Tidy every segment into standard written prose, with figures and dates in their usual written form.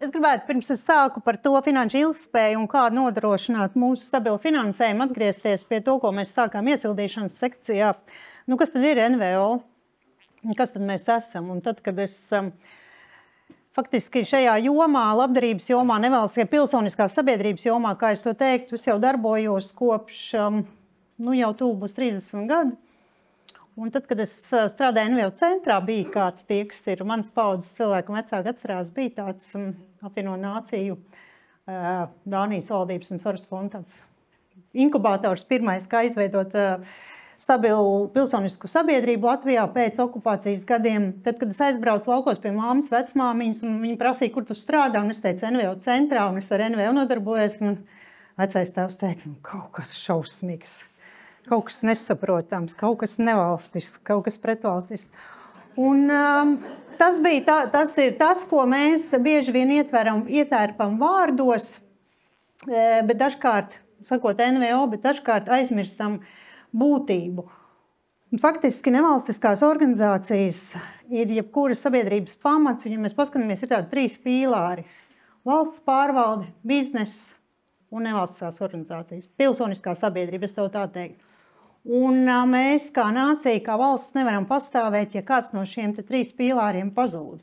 Es gribētu, pirms es sāku par to finanšu ilgspēju un kā nodrošināt mūsu stabilu finansējumu, atgriezties pie to, ko mēs sākām iesildīšanas sekcijā. Nu, kas tad ir NVO? Kas tad mēs esam? Un tad, kad es faktiski šajā jomā, labdarības jomā, nevalstiskajā pilsoniskās sabiedrības jomā, kā es to teiktu, es jau darbojos kopš, nu jau tuvu būs 30 gadu. Un tad, kad es strādāju NVO centrā, bija kāds tie, kas ir manas paudzes cilvēku un vecāki atcerās, bija tāds apvieno nāciju Dānijas valdības un Soros fonda inkubators pirmais, kā izveidot stabilu pilsonisku sabiedrību Latvijā pēc okupācijas gadiem. Tad, kad es aizbraucu laukos pie māmas, vecmāmiņas, un viņi prasīja, kur tu strādā, un es teicu NVO centrā, un es ar NVO nodarbojos, un vecais tēvs teica, kaut kas šausmīgs. Kaut kas nesaprotams, kaut kas nevalstisks, kaut kas pretvalstisks. Un tas ir tas, ko mēs bieži vien ietērpam vārdos, bet dažkārt, sakot NVO, bet dažkārt aizmirstam būtību. Un faktiski nevalstiskās organizācijas ir jebkuras sabiedrības pamats, un ja mēs paskatāmies, ir tādi 3 pīlāri. Valsts pārvalde, bizness un nevalstiskās organizācijas. Pilsoniskā sabiedrība, es tev tā teiktu. Un mēs kā nācija, kā valsts nevaram pastāvēt, ja kāds no šiem 3 pīlāriem pazūd.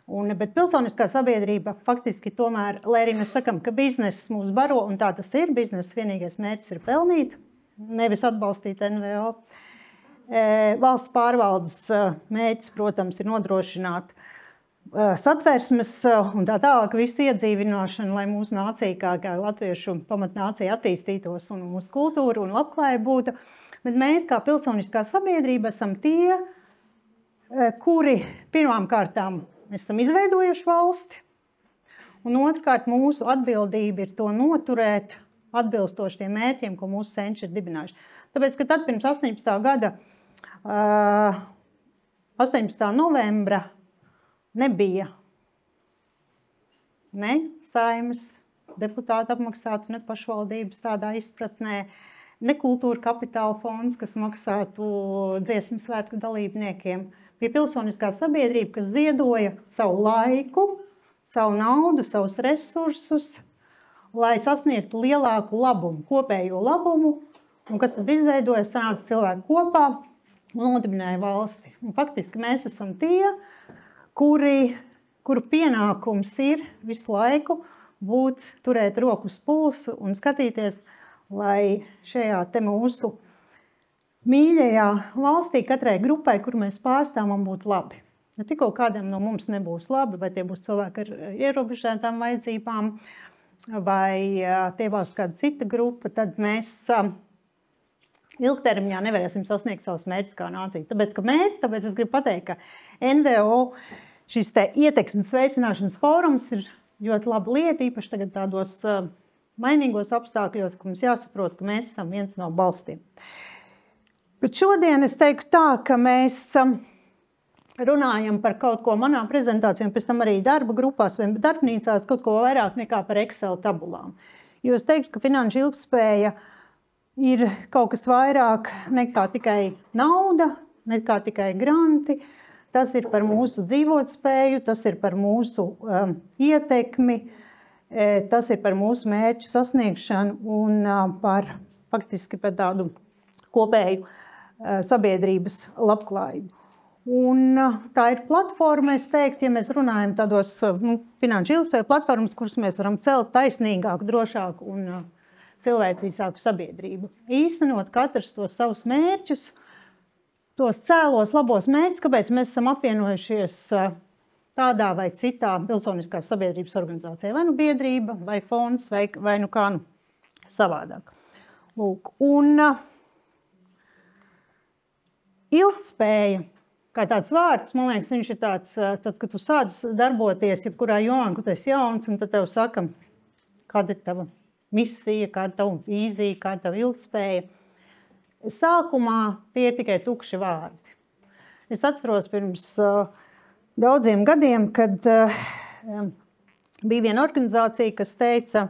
Bet pilsoniskā sabiedrība faktiski tomēr, lai arī mēs sakam, ka bizness mūs baro, un tā tas ir, biznesa vienīgais mērķis ir pelnīt, nevis atbalstīt NVO. Valsts pārvaldes mērķis, protams, ir nodrošināt satversmes un tā tālāk visu iedzīvināšanu, lai mūsu nācija, kā latviešu pamatnācija attīstītos un mūsu kultūra un labklājība būtu. Bet mēs, kā pilsoniskā sabiedrība, esam tie, kuri pirmām kārtām mēs esam izveidojuši valsti, un otrkārt mūsu atbildība ir to noturēt atbilstoši tiem mērķiem, ko mūsu senči ir dibinājuši. Tāpēc, ka tad pirms 18. gada, 18. novembra, nebija ne Saeimas deputātu apmaksātu, ne pašvaldības tādā izpratnē, ne kultūra kapitāla fonds, kas maksātu dziesmu svētku dalībniekiem. Bija pilsoniskā sabiedrība, kas ziedoja savu laiku, savu naudu, savus resursus, lai sasniegtu lielāku labumu, kopējo labumu, un kas tad izveidoja, sanāca cilvēki kopā un nodibināja valsti. Un faktiski mēs esam tie, kuru pienākums ir visu laiku turēt roku uz pulsu un skatīties, lai šajā te mūsu mīļajā valstī katrai grupai, kur mēs pārstāvam, būtu labi. Ja tikko kādam no mums nebūs labi, vai tie būs cilvēki ar ierobežotām vajadzībām, vai tie būs kāda cita grupa, tad mēs ilgtermiņā nevarēsim sasniegt savus mērķus kā nācija. Tāpēc es gribu pateikt, ka NVO šis te ietekmes veicināšanas fórums ir ļoti laba lieta, īpaši tagad tādos mainīgos apstākļos, ka mums jāsaprot, ka mēs esam viens no balstiem. Bet šodien es teiktu tā, ka mēs runājam par kaut ko manā prezentācijā, un pēc tam arī darba grupās vai darbnīcās kaut ko vairāk nekā par Excel tabulām. Jo es teiktu, ka finanšu ilgspēja ir kaut kas vairāk nekā tikai nauda, nekā tikai granti. Tas ir par mūsu dzīvotspēju, tas ir par mūsu ietekmi, tas ir par mūsu mērķu sasniegšanu un faktiski par tādu kopēju sabiedrības labklājību. Un tā ir platforma, es teiktu, ja mēs runājam tādos finanšu ilgspēju platformas, kuras mēs varam celt taisnīgāku, drošāku un cilvēcīgāku sabiedrību. Īstenot katrs tos savus mērķus, tos cēlos labos mērķus, kāpēc mēs esam apvienojušies tādā vai citā pilsoniskās sabiedrības organizācijā, vai nu biedrība, vai fonds, vai nu kā savādāk. Lūk, un ilgtspēja, kā tāds vārds, man liekas, viņš ir tāds, tad, kad tu sāc darboties, jebkurā jomā, kad tu esi jauns, un tad tev saka, kāda ir tava misija, kāda tava vīzija, kāda tava ilgtspēja. Sākumā tie ir tikai tukši vārdi. Es atceros pirms daudziem gadiem, kad bija viena organizācija, kas teica,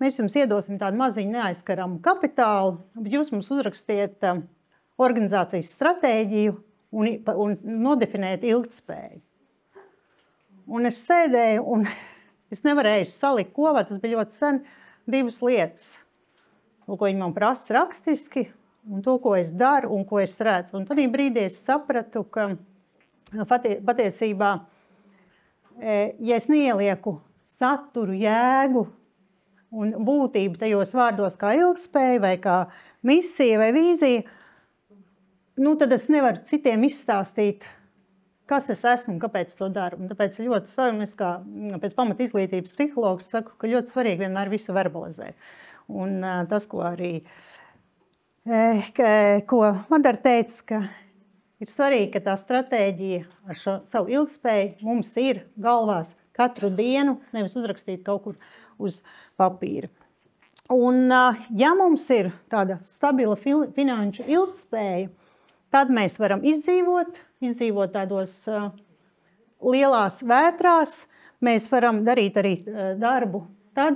mēs jums iedosim tādu maziņu neaizskaramu kapitālu, bet jūs mums uzrakstiet organizācijas stratēģiju un nodefinēt ilgtspēju. Un es sēdēju un Es nevarēju salikt kopā, tas bija ļoti sen, divas lietas. To, ko viņi man prasa rakstiski, un to, ko es daru un ko es redzu. Un tad brīdī es sapratu, ka patiesībā, ja es neielieku saturu, jēgu un būtību tajos vārdos kā ilgspēja vai kā misija vai vīzija, tad es nevaru citiem izstāstīt, kas es esmu un kāpēc to daru. Un tāpēc ļoti svarīgi, es kā pēc pamata izglītības psihologs saku, ka ļoti svarīgi vienmēr visu verbalizēt. Un tas, ko arī ko Madara teica, ka ir svarīgi, ka tā stratēģija ar šo savu ilgspēju mums ir galvās katru dienu, nevis uzrakstīt kaut kur uz papīra. Un, ja mums ir tāda stabila finanšu ilgtspēja, tad mēs varam izdzīvot tādos lielās vētrās. Mēs varam darīt arī darbu tad,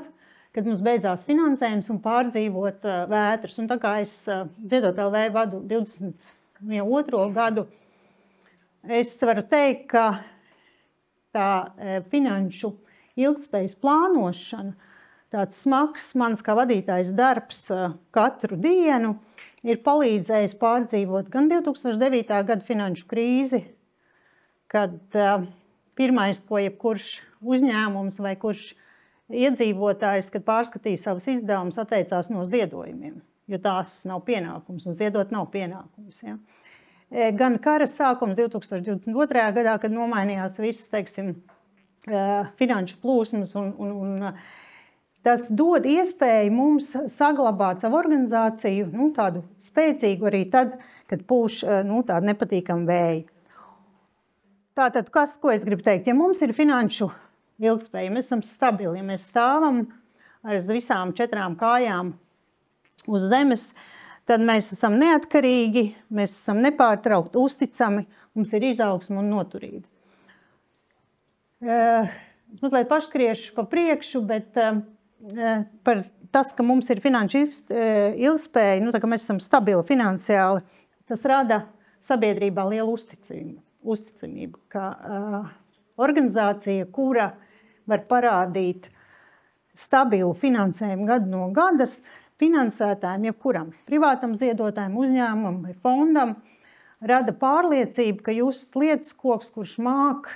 kad mums beidzās finansējums un pārdzīvot vētras. Un tā kā es Ziedot LV vadu 22. gadu, es varu teikt, ka tā finanšu ilgtspējas plānošana, tāds smags mans kā vadītājs darbs katru dienu ir palīdzējis pārdzīvot gan 2009. Gada finanšu krīzi, kad pirmais, ko jebkurš uzņēmums vai kurš iedzīvotājs, kad pārskatīja savus izdevumus, atteicās no ziedojumiem, jo tās nav pienākums un ziedot nav pienākums. Ja? Gan kara sākums 2022. gadā, kad nomainījās visas, teiksim, finanšu plūsmas un tas dod iespēju mums saglabāt savu organizāciju, tādu spēcīgu arī tad, kad pūš tādu nepatīkamu vēju. Tātad, ko es gribu teikt? Ja mums ir finanšu ilgspēja, mēs esam stabili, ja mēs stāvam ar visām 4 kājām uz zemes, tad mēs esam neatkarīgi, mēs esam nepārtraukti uzticami, mums ir izaugsme un noturība. Mazliet pašskriešu pa priekšu, bet par tas, ka mums ir finanšu ilgspēja, tā ka mēs esam stabili finansiāli, tas rada sabiedrībā lielu uzticamību, kā organizācija, kura var parādīt stabilu finansējumu gadu no gada finansētājiem, jebkuram privātam ziedotājiem, uzņēmumam vai fondam, rada pārliecību, ka jūs lietas koks, kurš māk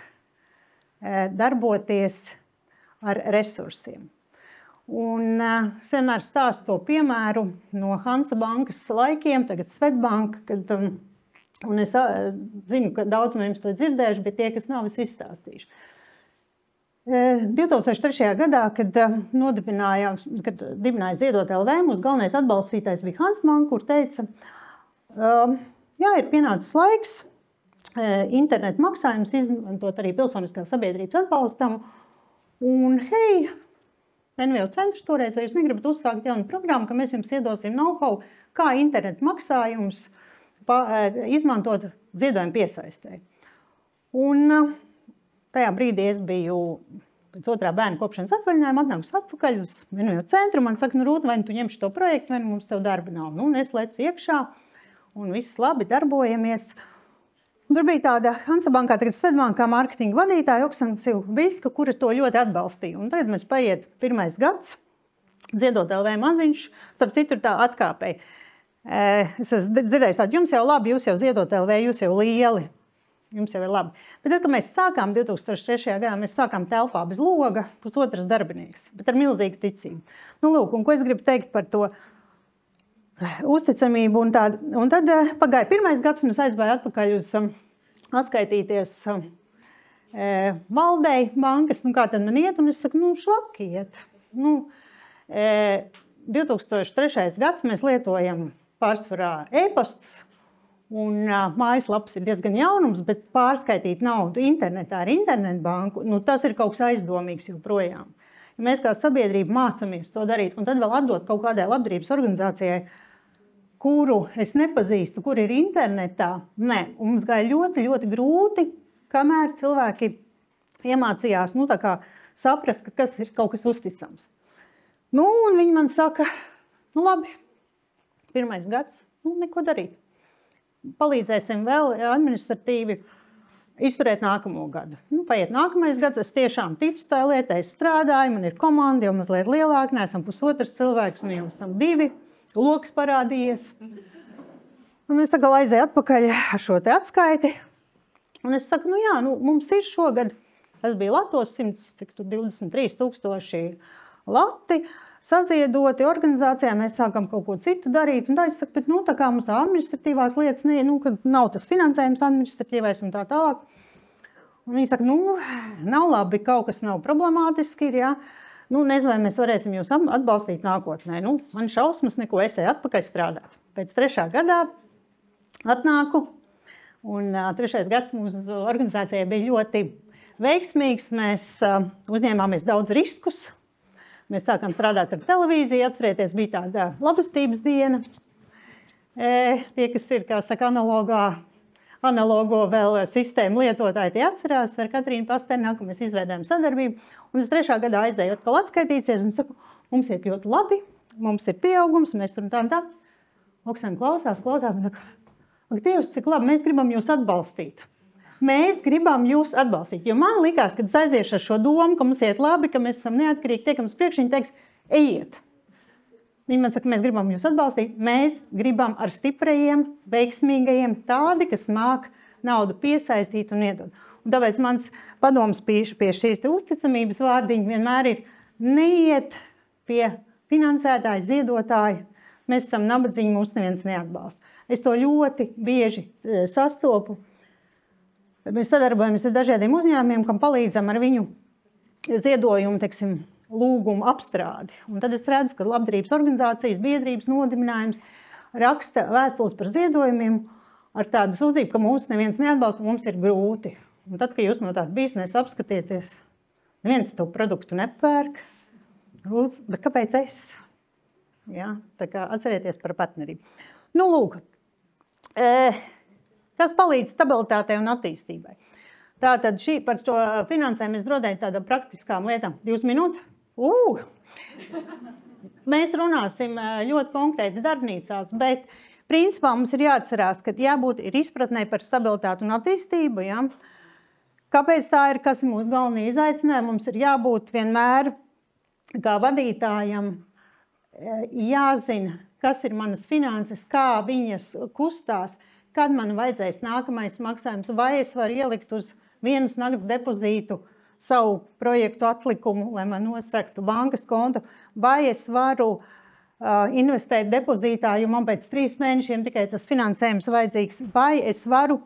darboties ar resursiem. Un es vienmēr stāstu to piemēru no Hansa bankas laikiem, tagad Svetbanka, un es zinu, ka daudz no jums to dzirdējuši, bet tie, kas nav, es izstāstīšu. 2003. gadā, kad dibināja Ziedot LV, mūsu galvenais atbalstītājs bija Hansa banka, kur teica, jā, ir pienācis laiks, internetu maksājums izmantot arī pilsoniskās sabiedrības atbalstam. Un, hei, NVO centrs toreiz, vai jūs negribat uzsākt jaunu programmu, ka mēs jums iedosim know-how, kā internetu maksājums izmantot ziedojumu piesaistē. Un tajā brīdī es biju pēc 2. bērnu kopšanas atvaļinājuma, atnākus atpakaļ uz NVO centru. Man saka, Rūta, vai tu ņemši to projektu, vai mums tev darba nav. Un es lecu iekšā, un viss labi, darbojamies. Tur bija tāda Hansa bankā, tagad Svetbankā mārketinga vadītāja Oksana Silviska, kura to ļoti atbalstīja. Un tagad mēs paiet 1. gads, Ziedot LV maziņš, starp citu tā atkāpēja. Es esmu dzirdējis tādu, jums jau labi, jūs jau Ziedot LV, jūs jau lieli, jums jau ir labi. Bet tad, kad mēs sākām 2003. gadā, mēs sākām telpā bez loga, 1,5 darbinieks, bet ar milzīgu ticību. Lūk, un ko es gribu teikt par to uzticamību un tādu. Un tad pagāja 1. gads, un es aizbāju atpakaļ uz atskaitīties valdei bankas, kā tad man iet, un es saku, švaki iet. 2003. gads mēs lietojam pārsvarā e-pastus, un mājaslaps ir diezgan jaunums, bet pārskaitīt naudu internetā ar internetbanku, tas ir kaut kas aizdomīgs joprojām. Ja mēs kā sabiedrība mācamies to darīt, un tad vēl atdot kaut kādai labdarības organizācijai, kuru es nepazīstu, kur ir internetā, mums gāja ļoti, ļoti grūti, kamēr cilvēki iemācījās, tā kā saprast, ka kas ir kaut kas uzticams. Un viņi man saka, labi, 1. gads, neko darīt. Palīdzēsim vēl administratīvi. izturēt nākamo gadu. Paiet nākamais gads, es tiešām ticu tā lietai, es strādāju, man ir komanda, jau mazliet lielāka, neesam pusotrs cilvēks, un jau esam 2, loks parādījies. Un es atkal aizēju atpakaļ ar šo te atskaiti, un es saku, mums ir šogad, tas bija Latos 123 000 lati, saziedoti organizācijā, mēs sākam kaut ko citu darīt, un tā es saku, bet tā kā mums tā administratīvās lietas, kad nav tas finansējums administratīvais un tā tālāk. Un viņi saka, nav labi, kaut kas nav problemātiski, ir, jā. Nezinu, vai mēs varēsim jūs atbalstīt nākotnē. Man šausmas neko, es atpakaļ strādāt. Pēc 3. gadā atnāku, un 3. gads mūsu organizācijai bija ļoti veiksmīgs. Mēs uzņēmāmies daudz riskus. Mēs sākām strādāt ar televīziju, atcerieties, bija tāda labestības diena. Tie, kas ir, kā saka, analogo vēl sistēmu lietotāji, tie atcerās ar Katrīnu Pasternaku, mēs izveidējām sadarbību. Un es 3. gadā aizēju atkal atskaitīties un saku, mums iet ļoti labi, mums ir pieaugums, mēs tur tā. Oksana klausās un saka, ak, Dievs, cik labi, mēs gribam jūs atbalstīt. Mēs gribam jūs atbalstīt, jo man likās, kad es aiziešu ar šo domu, ka mums iet labi, ka mēs esam neatkarīgi, tiekam uz priekšu, viņi teiks, ejiet. Viņi man saka, mēs gribam jūs atbalstīt, mēs gribam ar stiprajiem, veiksmīgajiem, tādi, kas māk naudu piesaistīt un iedot. Un tāpēc mans padoms pie šīs uzticamības vārdiņa vienmēr ir neiet pie finansētāja, ziedotāja. Mēs esam nabadzīgi, mūs neviens neatbalsta. Es to ļoti bieži sastopu. Mēs sadarbojamies ar dažādiem uzņēmumiem, kam palīdzam ar viņu ziedojumu, lūgumu apstrādi. Un tad es redzu, ka labdarības organizācijas, biedrības nodibinājums raksta vēstules par ziedojumiem ar tādu sūdzību, ka mūs neviens neatbalsta, mums ir grūti. Un tad, kad jūs no tāda biznesa apskatieties, neviens to produktu nepērk, bet kāpēc es? Ja? Tā kā atcerieties par partnerību. Lūk. Kas palīdz stabilitātei un attīstībai. Tātad par šo finansējumu es rodēju tādām praktiskām lietām. 2 minūtes? Mēs runāsim ļoti konkrēti darbnīcās, bet principā mums ir jāatcerās, ka jābūt ir izpratnē par stabilitāti un attīstību. Ja? Kāpēc tā ir, kas ir mūsu galvenie izaicinājumi? Mums ir jābūt vienmēr kā vadītājam jāzina, kas ir manas finanses, kā viņas kustās, kad man vajadzēs nākamais maksājums, vai es varu ielikt uz vienas nakts depozītu savu projektu atlikumu, lai man nosaktu bankas kontu, vai es varu investēt depozītā, jo man pēc 3 mēnešiem tikai tas finansējums vajadzīgs, vai es varu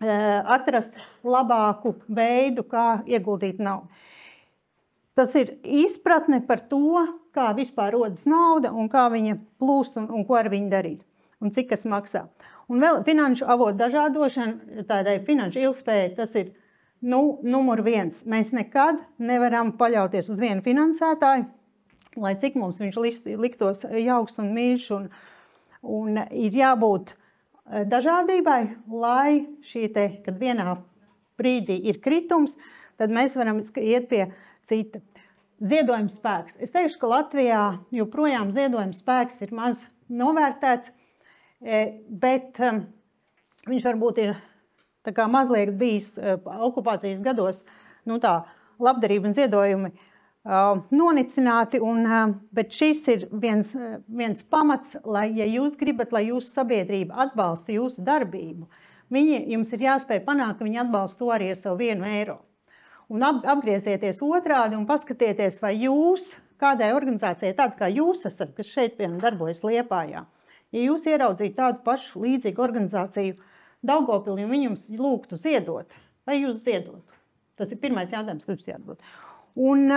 atrast labāku veidu, kā ieguldīt naudu. Tas ir izpratne par to, kā vispār rodas nauda un kā viņa plūst un ko ar viņu darīt. Un cik kas maksā. Un vēl finanšu avotu dažādošana, tādai finanšu ilgspējai, tas ir numur 1. Mēs nekad nevaram paļauties uz vienu finansētāju, lai cik mums viņš liktos jauks un mīļš, un ir jābūt dažādībai, lai kad vienā brīdī ir kritums, tad mēs varam iet pie cita. Ziedojuma spēks. Es teikšu, ka Latvijā joprojām ziedojuma spēks ir maz novērtēts, bet viņš varbūt ir tā kā mazliet bijis okupācijas gados, tā labdarība un ziedojumi nonicināti, bet šis ir viens pamats, lai, ja jūs gribat, lai jūsu sabiedrība atbalsta jūsu darbību, jums ir jāspēj panākt, ka viņi atbalsta to arī ar savu 1 eiro. Un apgriezieties otrādi un paskatieties, vai jūs, kādai organizācijai tāda kā jūs esat, kas šeit darbojas Liepājā, ja jūs ieraudzītu tādu pašu līdzīgu organizāciju Daugavpilī un viņi jums lūgtu ziedot, vai jūs ziedotu? Tas ir pirmais jautājums, kas jādod. Un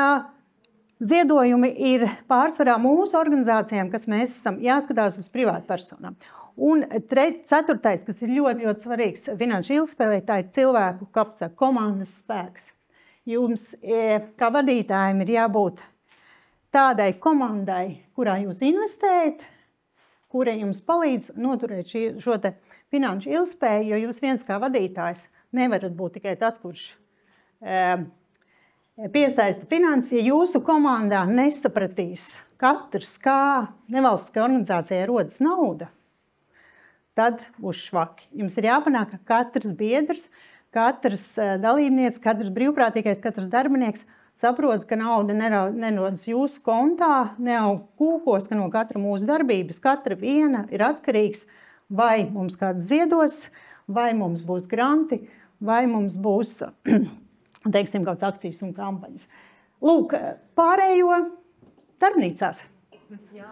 ziedojumi ir pārsvarā mūsu organizācijām, kas mēs esam jāskatās uz privātu personām. Un 4. kas ir ļoti, ļoti svarīgs finanšu ilgspējai, tā ir cilvēku kapitāls, komandas spēks. Jums, kā vadītājiem, ir jābūt tādai komandai, kurā jūs investējat, kura jums palīdz noturēt šo te finanšu ilgspēju, jo jūs viens kā vadītājs nevarat būt tikai tas, kurš piesaista finanses, ja jūsu komandā nesapratīs katrs, kā nevalstiskai organizācijai rodas nauda, tad būs švaki. Jums ir jāpanāk, ka katrs biedrs, katrs dalībnieks, katrs brīvprātīgais, katrs darbinieks saprot, ka nauda nerodas jūsu kontā, neaug kūkos, ka no katra mūsu darbības, katra viena ir atkarīgs, vai mums kāds ziedos, vai mums būs granti, vai mums būs, teiksim, kāds akcijas un kampaņas. Lūk, pārējo darbnīcās. Jā.